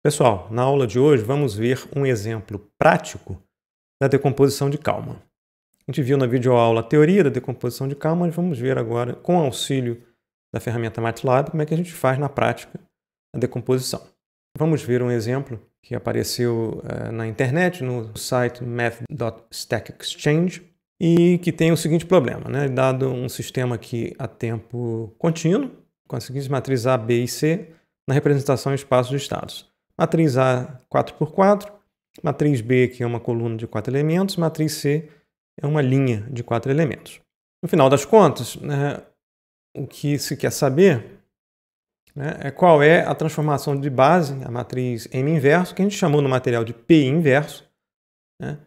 Pessoal, na aula de hoje vamos ver um exemplo prático da decomposição de Kalman. A gente viu na videoaula a teoria da decomposição de Kalman e vamos ver agora, com o auxílio da ferramenta MATLAB, como é que a gente faz na prática a decomposição. Vamos ver um exemplo que apareceu na internet, no site math.stackexchange, e que tem o seguinte problema, né? Dado um sistema aqui a tempo contínuo, com as seguintes matrizes A, B e C, na representação em espaços de estados. Matriz A, 4x4, matriz B, que é uma coluna de 4 elementos, matriz C é uma linha de 4 elementos. No final das contas, né, o que se quer saber, né, é qual é a transformação de base, a matriz M inverso, que a gente chamou no material de P inverso, né,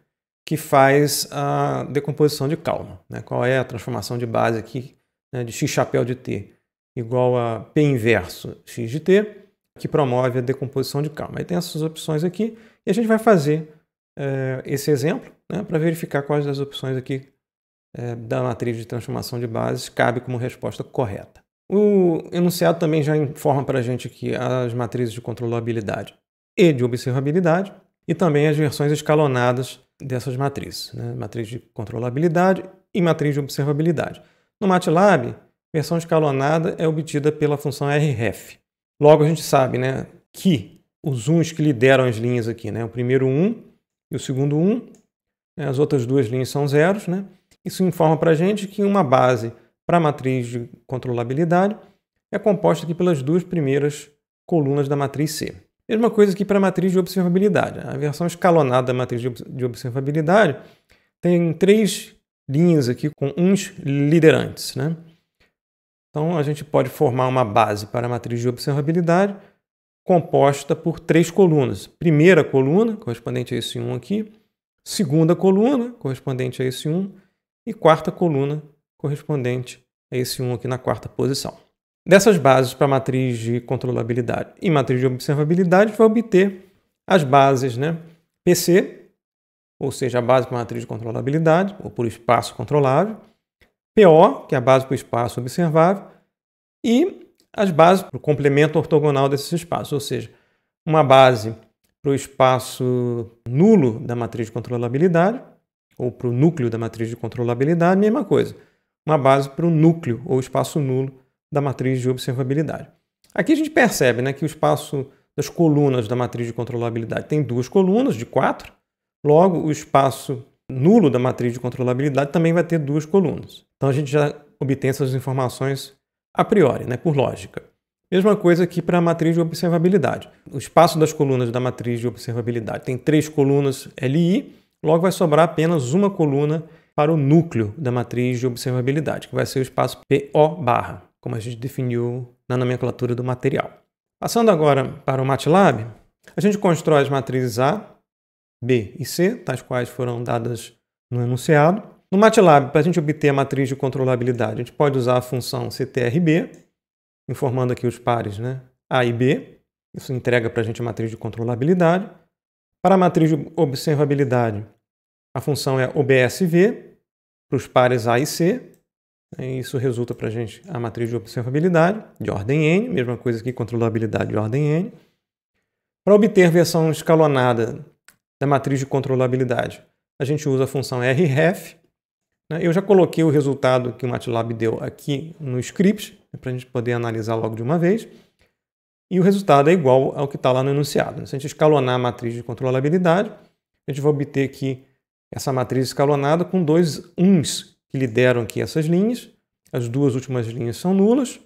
que faz a decomposição de Kalman. Né? Qual é a transformação de base aqui, né, de x chapéu de T igual a P inverso x de T, que promove a decomposição de Kalman. Aí tem essas opções aqui e a gente vai fazer esse exemplo, né, para verificar quais das opções aqui da matriz de transformação de bases cabe como resposta correta. O enunciado também já informa para a gente aqui as matrizes de controlabilidade e de observabilidade e também as versões escalonadas dessas matrizes, né, matriz de controlabilidade e matriz de observabilidade. No MATLAB, versão escalonada é obtida pela função rref. Logo, a gente sabe, né, que os uns que lideram as linhas aqui, né, o primeiro 1 e o segundo 1, né, as outras duas linhas são zeros. Né, isso informa para a gente que uma base para a matriz de controlabilidade é composta aqui pelas duas primeiras colunas da matriz C. Mesma coisa aqui para a matriz de observabilidade. A versão escalonada da matriz de observabilidade tem 3 linhas aqui com uns liderantes. Né? Então, a gente pode formar uma base para a matriz de observabilidade composta por 3 colunas. Primeira coluna, correspondente a esse 1 aqui. Segunda coluna, correspondente a esse 1. E quarta coluna, correspondente a esse 1 aqui na quarta posição. Dessas bases para a matriz de controlabilidade e matriz de observabilidade, a gente vai obter as bases, né, PC, ou seja, a base para a matriz de controlabilidade, ou por espaço controlável. PO, que é a base para o espaço observável, e as bases para o complemento ortogonal desses espaços, ou seja, uma base para o espaço nulo da matriz de controlabilidade, ou para o núcleo da matriz de controlabilidade, mesma coisa. Uma base para o núcleo, ou espaço nulo, da matriz de observabilidade. Aqui a gente percebe, né, que o espaço das colunas da matriz de controlabilidade tem 2 colunas de 4, logo o espaço nulo da matriz de controlabilidade também vai ter 2 colunas. Então a gente já obtém essas informações a priori, né, por lógica. Mesma coisa aqui para a matriz de observabilidade. O espaço das colunas da matriz de observabilidade tem 3 colunas LI, logo vai sobrar apenas uma coluna para o núcleo da matriz de observabilidade, que vai ser o espaço PO barra, como a gente definiu na nomenclatura do material. Passando agora para o MATLAB, a gente constrói as matrizes A, B e C, tais quais foram dadas no enunciado. No MATLAB, para a gente obter a matriz de controlabilidade, a gente pode usar a função CTRB, informando aqui os pares, né, A e B. Isso entrega para a gente a matriz de controlabilidade. Para a matriz de observabilidade, a função é OBSV, para os pares A e C. E isso resulta para a gente a matriz de observabilidade de ordem N, mesma coisa aqui, controlabilidade de ordem N. Para obter versão escalonada da matriz de controlabilidade, a gente usa a função rref. Eu já coloquei o resultado que o MATLAB deu aqui no script, para a gente poder analisar logo de uma vez. E o resultado é igual ao que está lá no enunciado. Se a gente escalonar a matriz de controlabilidade, a gente vai obter aqui essa matriz escalonada com 2 uns que lideram aqui essas linhas. As duas últimas linhas são nulas,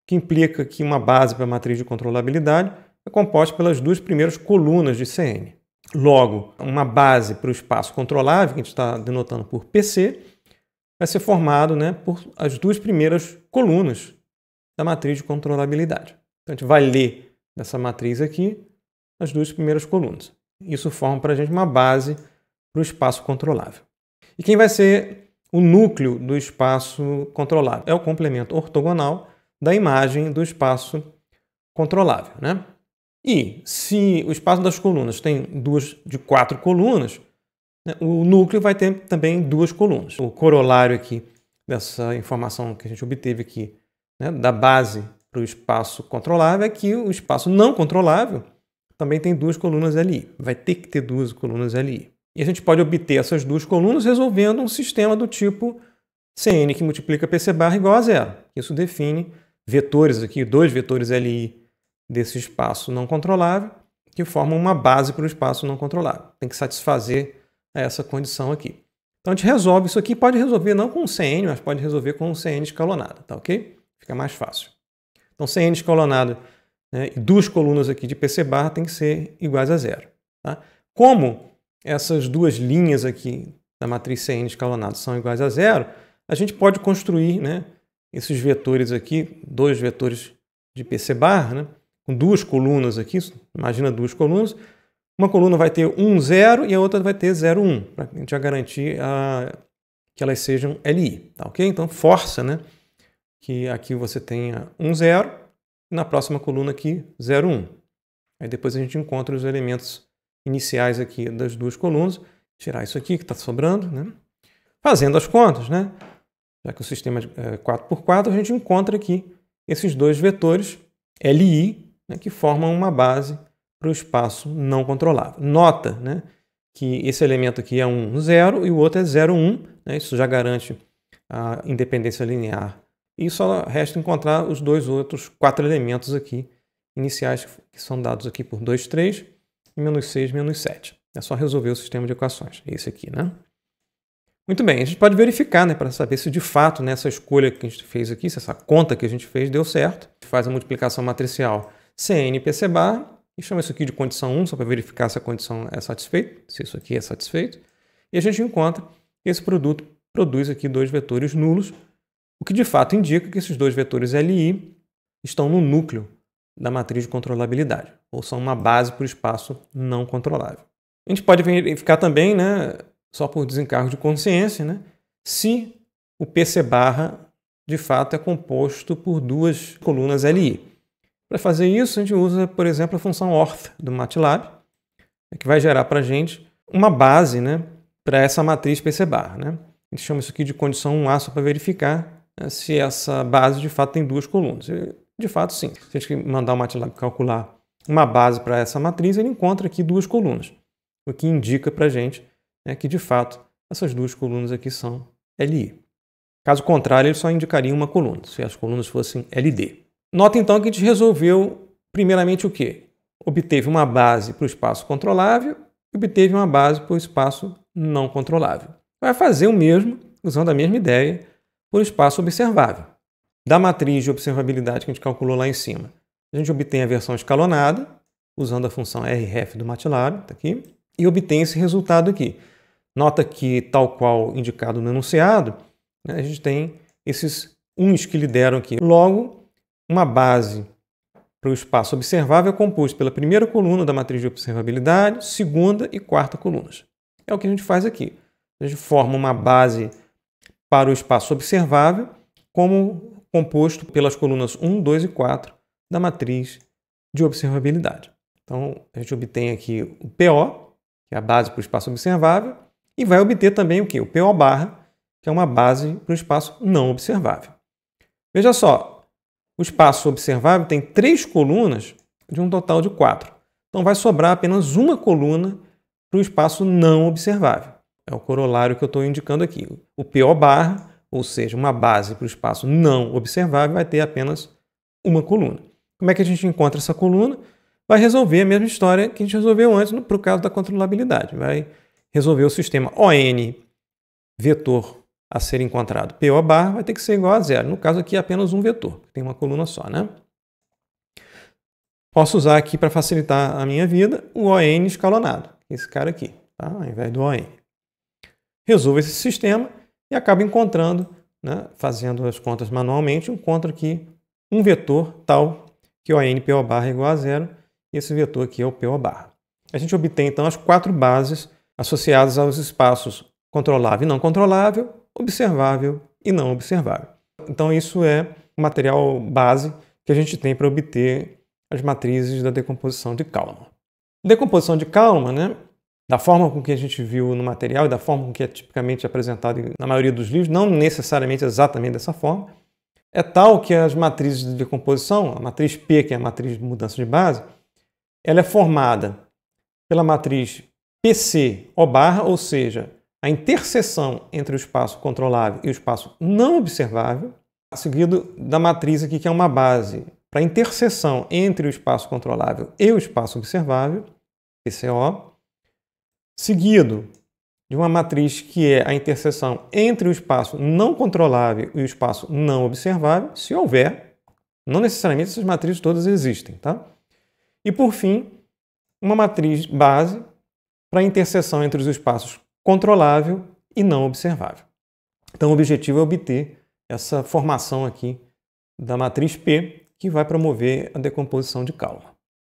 que implica que uma base para a matriz de controlabilidade é composta pelas 2 primeiras colunas de CN. Logo, uma base para o espaço controlável, que a gente está denotando por PC, vai ser formado, né, por as 2 primeiras colunas da matriz de controlabilidade. Então, a gente vai ler dessa matriz aqui as 2 primeiras colunas. Isso forma para a gente uma base para o espaço controlável. E quem vai ser o núcleo do espaço controlável? É o complemento ortogonal da imagem do espaço controlável, né? E se o espaço das colunas tem 2 de 4 colunas, né, o núcleo vai ter também duas colunas. O corolário aqui dessa informação que a gente obteve aqui, né, da base para o espaço controlável, é que o espaço não controlável também tem duas colunas LI. Vai ter que ter duas colunas LI. E a gente pode obter essas duas colunas resolvendo um sistema do tipo Cn que multiplica PC barra igual a zero. Isso define vetores aqui, dois vetores LI desse espaço não controlável, que formam uma base para o espaço não controlável. Tem que satisfazer essa condição aqui. Então a gente resolve isso aqui, pode resolver não com Cn, mas pode resolver com Cn escalonado, tá ok? Fica mais fácil. Então Cn escalonado, né, e duas colunas aqui de PC barra tem que ser iguais a zero. Tá? Como essas duas linhas aqui da matriz Cn escalonado são iguais a zero, a gente pode construir, né, esses vetores aqui, dois vetores de PC barra, né, com duas colunas aqui, imagina duas colunas. Uma coluna vai ter 1, 0 e a outra vai ter 0, 1, para a gente já garantir que elas sejam LI. Tá, ok? Então força, né, que aqui você tenha 1, 0 e na próxima coluna aqui 0, 1. Aí depois a gente encontra os elementos iniciais aqui das duas colunas. Tirar isso aqui que está sobrando, né? Fazendo as contas, né? Já que o sistema é 4x4, a gente encontra aqui esses dois vetores LI, né, que formam uma base para o espaço não controlável. Nota, né, que esse elemento aqui é 1, 0 e o outro é 0, 1. Né? Isso já garante a independência linear. E só resta encontrar os dois outros 4 elementos aqui iniciais, que são dados aqui por 2, 3 e menos 6, menos 7. É só resolver o sistema de equações. Esse aqui, né? Muito bem, a gente pode verificar, né, para saber se de fato nessa escolha que a gente fez aqui, se essa conta que a gente fez deu certo. A gente faz a multiplicação matricial Cn PC barra e chama isso aqui de condição 1, só para verificar se a condição é satisfeita, se isso aqui é satisfeito. E a gente encontra que esse produto produz aqui dois vetores nulos, o que de fato indica que esses dois vetores LI estão no núcleo da matriz de controlabilidade, ou são uma base para o espaço não controlável. A gente pode verificar também, né, só por desencargo de consciência, né, se o PC barra de fato é composto por duas colunas LI. Para fazer isso, a gente usa, por exemplo, a função orth do MATLAB, que vai gerar para a gente uma base, né, para essa matriz PC barra. Né? A gente chama isso aqui de condição 1A só para verificar, né, se essa base de fato tem duas colunas. E, de fato, sim. Se a gente mandar o MATLAB calcular uma base para essa matriz, ele encontra aqui duas colunas, o que indica para a gente, né, que de fato essas duas colunas aqui são LI. Caso contrário, ele só indicaria uma coluna, se as colunas fossem LD. Nota então que a gente resolveu primeiramente o quê? Obteve uma base para o espaço controlável e obteve uma base para o espaço não controlável. Vai fazer o mesmo, usando a mesma ideia, para o espaço observável. Da matriz de observabilidade que a gente calculou lá em cima, a gente obtém a versão escalonada, usando a função rref do MATLAB, tá aqui, e obtém esse resultado aqui. Nota que, tal qual indicado no enunciado, né, a gente tem esses uns que lideram aqui. Logo, uma base para o espaço observável é composto pela primeira coluna da matriz de observabilidade, segunda e quarta colunas. É o que a gente faz aqui. A gente forma uma base para o espaço observável, como composto pelas colunas 1, 2 e 4 da matriz de observabilidade. Então, a gente obtém aqui o PO, que é a base para o espaço observável, e vai obter também o quê? O PO barra, que é uma base para o espaço não observável. Veja só, o espaço observável tem 3 colunas de um total de 4. Então, vai sobrar apenas uma coluna para o espaço não observável. É o corolário que eu estou indicando aqui. O PO barra, ou seja, uma base para o espaço não observável, vai ter apenas uma coluna. Como é que a gente encontra essa coluna? Vai resolver a mesma história que a gente resolveu antes para o caso da controlabilidade. Vai resolver o sistema ON vetor a ser encontrado. PO barra vai ter que ser igual a zero. No caso aqui é apenas um vetor, tem uma coluna só, né? Posso usar aqui para facilitar a minha vida o ON escalonado, esse cara aqui, tá? Ao invés do ON. Resolvo esse sistema e acabo encontrando, né, fazendo as contas manualmente, encontro aqui um vetor tal que o ON PO barra é igual a zero. E esse vetor aqui é o PO barra. A gente obtém então as 4 bases associadas aos espaços controlável e não controlável, observável e não observável. Então isso é o material base que a gente tem para obter as matrizes da decomposição de Kalman. Decomposição de Kalman, né, da forma com que a gente viu no material e da forma com que é tipicamente apresentado na maioria dos livros, não necessariamente exatamente dessa forma, é tal que as matrizes de decomposição, a matriz P, que é a matriz de mudança de base, ela é formada pela matriz PC-O', ou seja, a interseção entre o espaço controlável e o espaço não observável, seguido da matriz aqui, que é uma base para a interseção entre o espaço controlável e o espaço observável, PCO, seguido de uma matriz que é a interseção entre o espaço não controlável e o espaço não observável, se houver. Não necessariamente essas matrizes todas existem, tá? E, por fim, uma matriz base para a interseção entre os espaços controlável e não observável. Então, o objetivo é obter essa formação aqui da matriz P, que vai promover a decomposição de Kalman.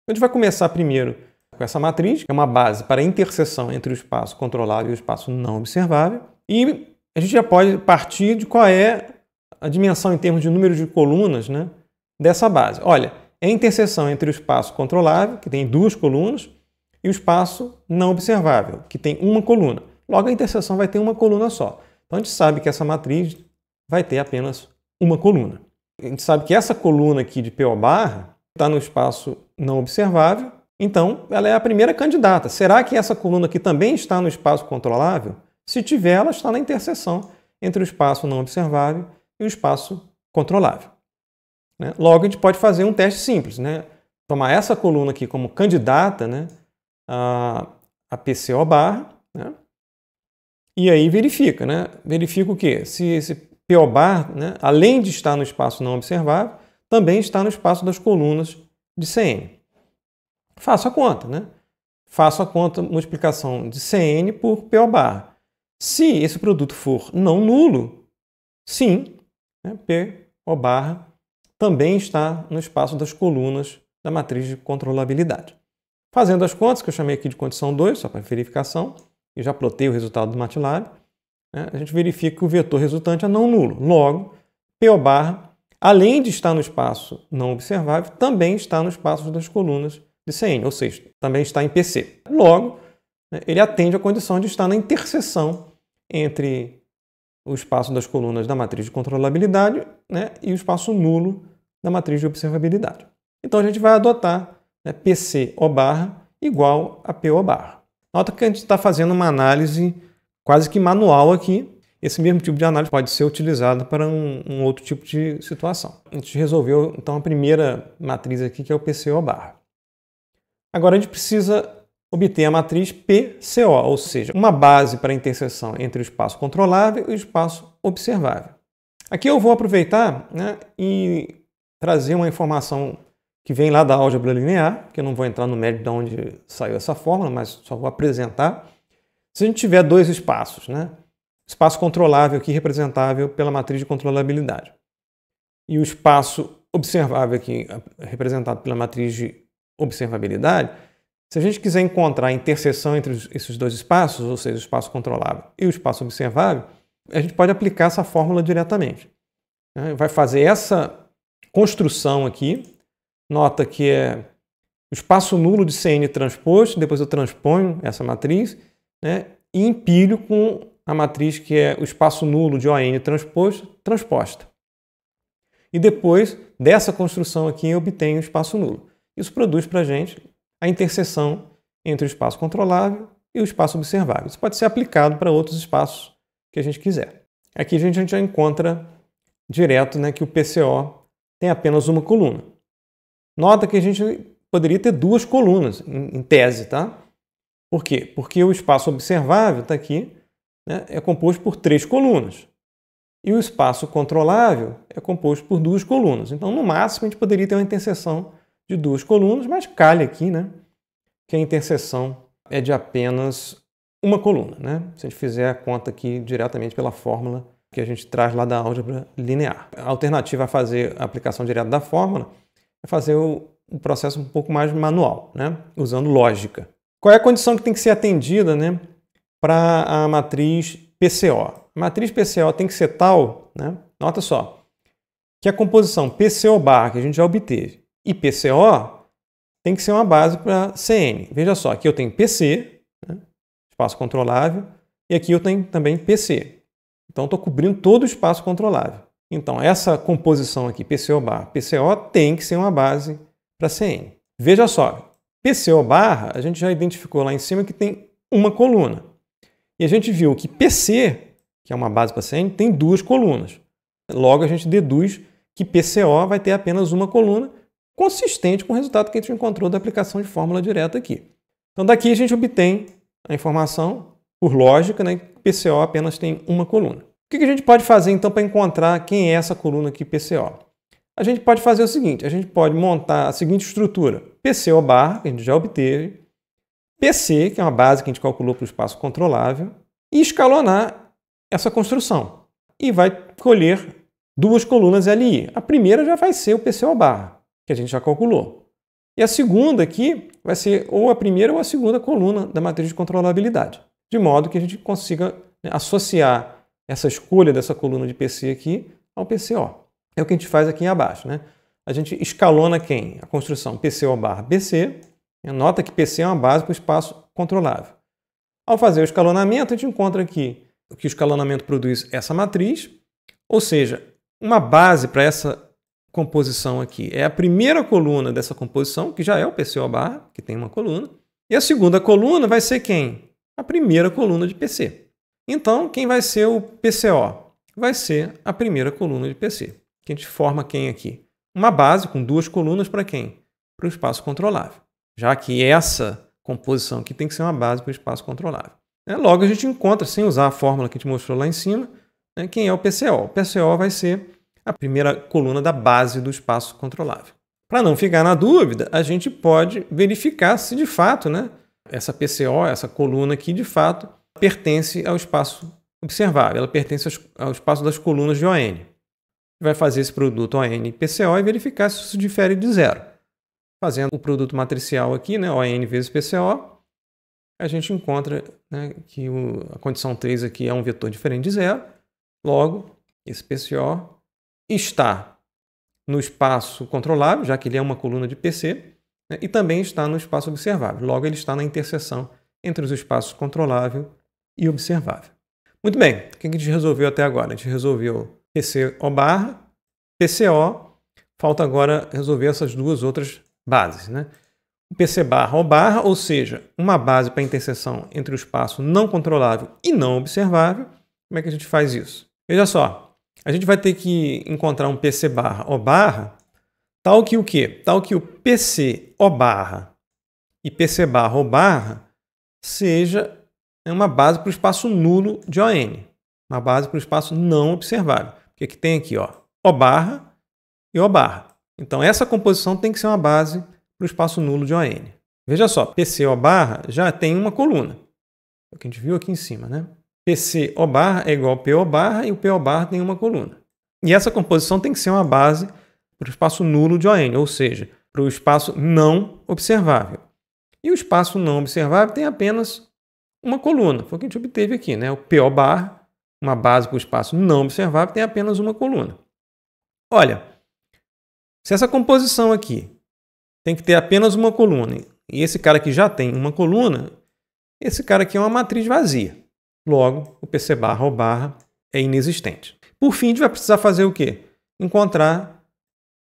A gente vai começar primeiro com essa matriz, que é uma base para a interseção entre o espaço controlável e o espaço não observável. E a gente já pode partir de qual é a dimensão em termos de número de colunas, né, dessa base. Olha, é a interseção entre o espaço controlável, que tem 2 colunas, e o espaço não observável, que tem 1 coluna. Logo, a interseção vai ter 1 coluna só. Então, a gente sabe que essa matriz vai ter apenas 1 coluna. A gente sabe que essa coluna aqui de PO' está no espaço não observável, então ela é a primeira candidata. Será que essa coluna aqui também está no espaço controlável? Se tiver, ela está na interseção entre o espaço não observável e o espaço controlável. Né? Logo, a gente pode fazer um teste simples, né? Tomar essa coluna aqui como candidata, né, a PCO', né? E aí verifica, né? Verifica o quê? Se esse PO', né, além de estar no espaço não observável, também está no espaço das colunas de CN. Faço a conta, né? Faço a conta, multiplicação de CN por PO'. Se esse produto for não nulo, sim, né, PO' também está no espaço das colunas da matriz de controlabilidade. Fazendo as contas, que eu chamei aqui de condição 2, só para verificação, e já plotei o resultado do MATLAB, né, a gente verifica que o vetor resultante é não nulo. Logo, PO', além de estar no espaço não observável, também está no espaço das colunas de CN, ou seja, também está em PC. Logo, né, ele atende à condição de estar na interseção entre o espaço das colunas da matriz de controlabilidade, né, e o espaço nulo da matriz de observabilidade. Então, a gente vai adotar, né, PCO' igual a PO'. Nota que a gente está fazendo uma análise quase que manual aqui. Esse mesmo tipo de análise pode ser utilizado para um outro tipo de situação. A gente resolveu, então, a primeira matriz aqui, que é o PCO'. Agora, a gente precisa obter a matriz PCO, ou seja, uma base para a interseção entre o espaço controlável e o espaço observável. Aqui eu vou aproveitar, né, e trazer uma informação que vem lá da álgebra linear, que eu não vou entrar no mérito de onde saiu essa fórmula, mas só vou apresentar. Se a gente tiver 2 espaços, né, espaço controlável aqui representável pela matriz de controlabilidade e o espaço observável aqui representado pela matriz de observabilidade, se a gente quiser encontrar a interseção entre esses 2 espaços, ou seja, o espaço controlável e o espaço observável, a gente pode aplicar essa fórmula diretamente. Vai fazer essa construção aqui. Nota que é o espaço nulo de CN transposto, depois eu transponho essa matriz, né, e empilho com a matriz que é o espaço nulo de ON transposto, transposta. E depois dessa construção aqui eu obtenho o espaço nulo. Isso produz para a gente a interseção entre o espaço controlável e o espaço observável. Isso pode ser aplicado para outros espaços que a gente quiser. Aqui a gente já encontra direto, né, que o PCO tem apenas 1 coluna. Nota que a gente poderia ter 2 colunas, em tese, tá? Por quê? Porque o espaço observável está aqui, né, é composto por 3 colunas. E o espaço controlável é composto por 2 colunas. Então, no máximo, a gente poderia ter uma interseção de 2 colunas, mas calha aqui, né, que a interseção é de apenas 1 coluna. Né? Se a gente fizer a conta aqui diretamente pela fórmula que a gente traz lá da álgebra linear. A alternativa a fazer a aplicação direta da fórmula é fazer o processo um pouco mais manual, né? Usando lógica. Qual é a condição que tem que ser atendida, né, para a matriz PCO? A matriz PCO tem que ser tal, né? Nota só, que a composição PCO' que a gente já obteve e PCO tem que ser uma base para CN. Veja só, aqui eu tenho PC, né, espaço controlável, e aqui eu tenho também PC. Então, estou cobrindo todo o espaço controlável. Então, essa composição aqui, PCO barra PCO, tem que ser uma base para CN. Veja só, PCO barra, a gente já identificou lá em cima que tem uma coluna. E a gente viu que PC, que é uma base para CN, tem duas colunas. Logo, a gente deduz que PCO vai ter apenas uma coluna, consistente com o resultado que a gente encontrou da aplicação de fórmula direta aqui. Então, daqui a gente obtém a informação, por lógica, né, que PCO apenas tem uma coluna. O que a gente pode fazer, então, para encontrar quem é essa coluna aqui, PCO? A gente pode fazer o seguinte, a gente pode montar a seguinte estrutura. PCO barra, que a gente já obteve, PC, que é uma base que a gente calculou para o espaço controlável, e escalonar essa construção. E vai colher duas colunas LI. A primeira já vai ser o PCO barra, que a gente já calculou. E a segunda aqui vai ser ou a primeira ou a segunda coluna da matriz de controlabilidade. De modo que a gente consiga, né, associar essa escolha dessa coluna de PC aqui ao PCO. É o que a gente faz aqui abaixo, né? A gente escalona quem? A construção PCO barra BC. Nota que PC é uma base para o espaço controlável. Ao fazer o escalonamento, a gente encontra aqui que o escalonamento produz essa matriz, ou seja, uma base para essa composição aqui é a primeira coluna dessa composição, que já é o PCO barra, que tem uma coluna, e a segunda coluna vai ser quem? A primeira coluna de PC. Então, quem vai ser o PCO? Vai ser a primeira coluna de PC. Que a gente forma quem aqui? Uma base com duas colunas para quem? Para o espaço controlável. Já que essa composição aqui tem que ser uma base para o espaço controlável. Logo, a gente encontra, sem usar a fórmula que a gente mostrou lá em cima, quem é o PCO. O PCO vai ser a primeira coluna da base do espaço controlável. Para não ficar na dúvida, a gente pode verificar se de fato, né, essa PCO, essa coluna aqui, de fato, pertence ao espaço observável. Ela pertence ao espaço das colunas de ON. Vai fazer esse produto ON e PCO e verificar se isso difere de zero. Fazendo o produto matricial aqui, né, ON vezes PCO, a gente encontra, né, que a condição 3 aqui é um vetor diferente de zero. Logo, esse PCO está no espaço controlável, já que ele é uma coluna de PC, né, e também está no espaço observável. Logo, ele está na interseção entre os espaços controlável e observável. Muito bem, o que a gente resolveu até agora? A gente resolveu PCO barra, PCO, falta agora resolver essas duas outras bases, né? O PC barra ou barra, ou seja, uma base para a interseção entre o espaço não controlável e não observável. Como é que a gente faz isso? Veja só, a gente vai ter que encontrar um PC barra ou barra tal que o quê? Tal que o PC ou barra e PC barra ou barra seja uma base para o espaço nulo de ON, uma base para o espaço não observável. Porque que tem aqui, ó, O barra e O barra. Então, essa composição tem que ser uma base para o espaço nulo de ON. Veja só, PCO barra já tem uma coluna. É o que a gente viu aqui em cima, né? PCO barra é igual ao PO barra e o PO barra tem uma coluna. E essa composição tem que ser uma base para o espaço nulo de ON, ou seja, para o espaço não observável. E o espaço não observável tem apenas uma coluna. Foi o que a gente obteve aqui, né? O PO barra, uma base para o espaço não observável, tem apenas uma coluna. Olha, se essa composição aqui tem que ter apenas uma coluna, e esse cara aqui já tem uma coluna, esse cara aqui é uma matriz vazia. Logo, o PC barra ou barra é inexistente. Por fim, a gente vai precisar fazer o quê? Encontrar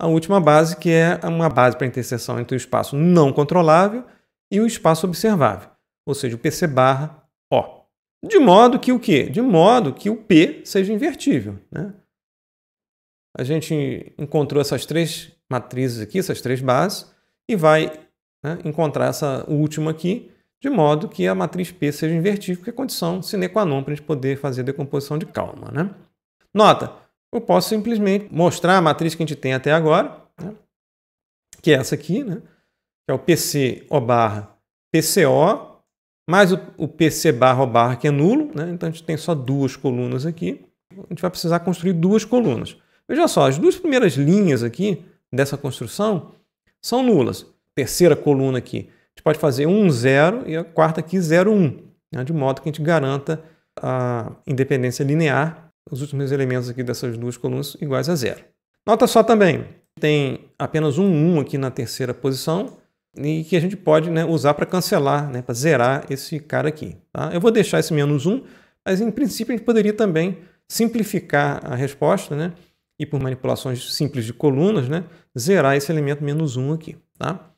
a última base, que é uma base para a interseção entre o espaço não controlável e o espaço observável, ou seja, o PC barra O. De modo que o quê? De modo que o P seja invertível, né? A gente encontrou essas três matrizes aqui, essas três bases, e vai, né, encontrar essa última aqui, de modo que a matriz P seja invertível, que é a condição sine qua non para a gente poder fazer a decomposição de Kalman, né? Nota, eu posso simplesmente mostrar a matriz que a gente tem até agora, né, que é essa aqui, né, que é o PC O barra PCO, mais o PC barra O barra, que é nulo, né? Então a gente tem só duas colunas aqui. A gente vai precisar construir duas colunas. Veja só, as duas primeiras linhas aqui dessa construção são nulas. Terceira coluna aqui, a gente pode fazer 1, 0 e a quarta aqui 0, 1, né? De modo que a gente garanta a independência linear, os últimos elementos aqui dessas duas colunas iguais a 0. Nota só também, tem apenas um 1 aqui na terceira posição, e que a gente pode, né, usar para cancelar, né, para zerar esse cara aqui. Tá? Eu vou deixar esse -1, mas em princípio a gente poderia também simplificar a resposta, né, e por manipulações simples de colunas, né, zerar esse elemento -1 aqui. Tá?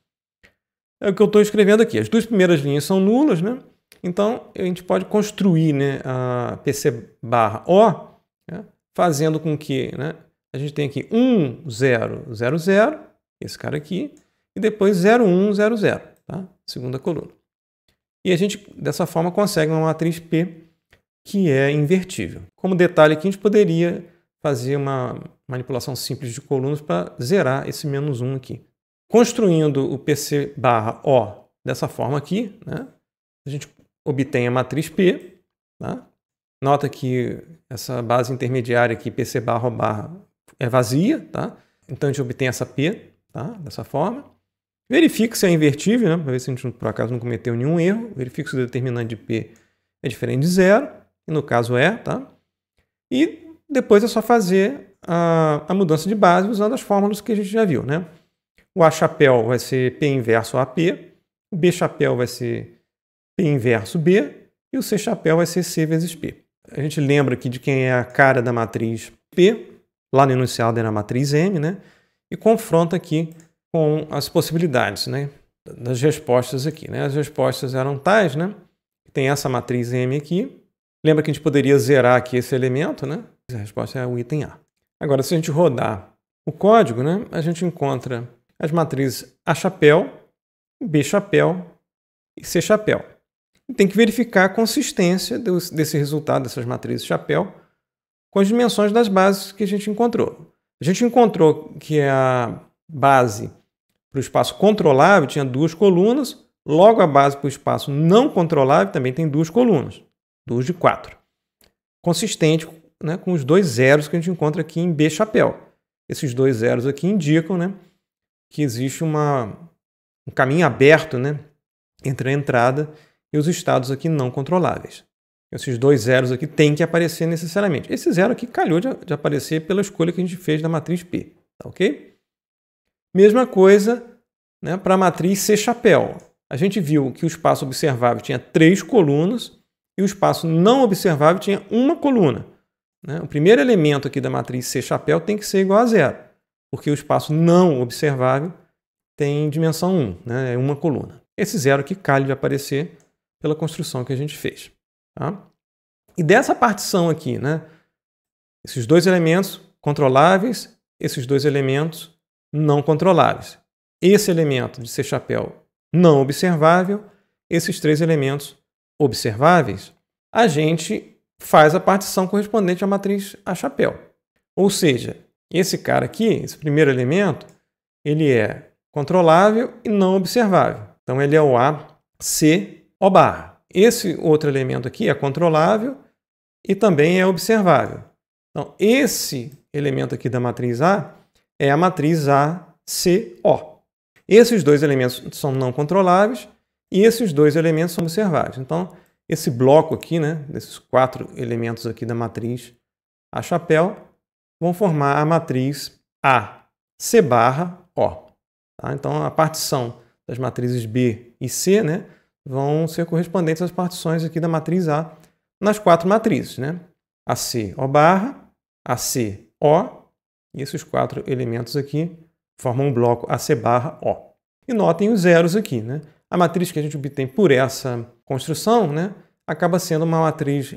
É o que eu estou escrevendo aqui. As duas primeiras linhas são nulas, né? Então a gente pode construir, né, a PC barra O, né, fazendo com que, né, a gente tenha aqui 1, 0, 0, 0, esse cara aqui, e depois 0, 1, 0, 0, tá? Segunda coluna. E a gente, dessa forma, consegue uma matriz P que é invertível. Como detalhe aqui, a gente poderia fazer uma manipulação simples de colunas para zerar esse -1 aqui. Construindo o PC barra O dessa forma aqui, né, a gente obtém a matriz P. Tá? Nota que essa base intermediária aqui, PC barra O barra, é vazia. Tá? Então a gente obtém essa P, tá? Dessa forma. Verifique se é invertível, né, para ver se a gente por acaso não cometeu nenhum erro. Verifique se o determinante de P é diferente de 0, e no caso é. Tá? E depois é só fazer a mudança de base usando as fórmulas que a gente já viu. Né? O A chapéu vai ser P inverso AP, o B chapéu vai ser P inverso B e o C chapéu vai ser C vezes P. A gente lembra aqui de quem é a cara da matriz P, lá no enunciado era a matriz M, né? E confronta aqui com as possibilidades, né, das respostas aqui. Né? As respostas eram tais, né? Tem essa matriz M aqui. Lembra que a gente poderia zerar aqui esse elemento, né? A resposta é o item A. Agora, se a gente rodar o código, né, a gente encontra as matrizes A chapéu, B chapéu e C chapéu. E tem que verificar a consistência desse resultado, dessas matrizes chapéu, com as dimensões das bases que a gente encontrou. A gente encontrou que a base para o espaço controlável tinha 2 colunas, logo a base para o espaço não controlável também tem 2 colunas, 2 de 4. Consistente, né, com os 2 zeros que a gente encontra aqui em B chapéu. Esses 2 zeros aqui indicam, né, que existe um caminho aberto, né, entre a entrada e os estados aqui não controláveis. Esses 2 zeros aqui têm que aparecer necessariamente. Esse zero aqui calhou de aparecer pela escolha que a gente fez da matriz P. Tá ok? Mesma coisa, né, para a matriz C chapéu. A gente viu que o espaço observável tinha 3 colunas e o espaço não observável tinha 1 coluna. Né? O primeiro elemento aqui da matriz C chapéu tem que ser igual a 0, porque o espaço não observável tem dimensão 1, né? É 1 coluna. Esse zero aqui calha de aparecer pela construção que a gente fez. Tá? E dessa partição aqui, né, esses 2 elementos controláveis, esses 2 elementos não controláveis. Esse elemento de C chapéu não observável, esses 3 elementos observáveis, a gente faz a partição correspondente à matriz A chapéu. Ou seja, esse cara aqui, esse primeiro elemento, ele é controlável e não observável. Então ele é o A, C, O barra. Esse outro elemento aqui é controlável e também é observável. Então esse elemento aqui da matriz A é a matriz ACO. Esses 2 elementos são não controláveis e esses 2 elementos são observáveis. Então, esse bloco aqui, né, desses 4 elementos aqui da matriz A chapéu, vão formar a matriz AC barra O. Tá? Então, a partição das matrizes B e C, né, vão ser correspondentes às partições aqui da matriz A nas 4 matrizes. Né? AC O barra, AC O, e esses 4 elementos aqui formam um bloco AC barra O. E notem os zeros aqui. Né? A matriz que a gente obtém por essa construção, né, acaba sendo uma matriz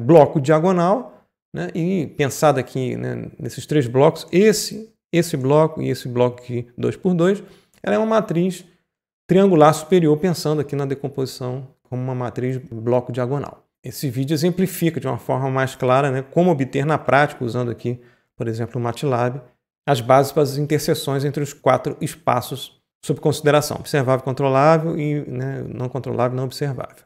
bloco diagonal, né, e pensada aqui, né, nesses 3 blocos, esse bloco e esse bloco aqui 2 por 2, ela é uma matriz triangular superior, pensando aqui na decomposição como uma matriz bloco diagonal. Esse vídeo exemplifica de uma forma mais clara, né, como obter na prática, usando aqui, por exemplo, o MATLAB, as bases para as interseções entre os 4 espaços sob consideração: observável, controlável e, né, não controlável, não observável.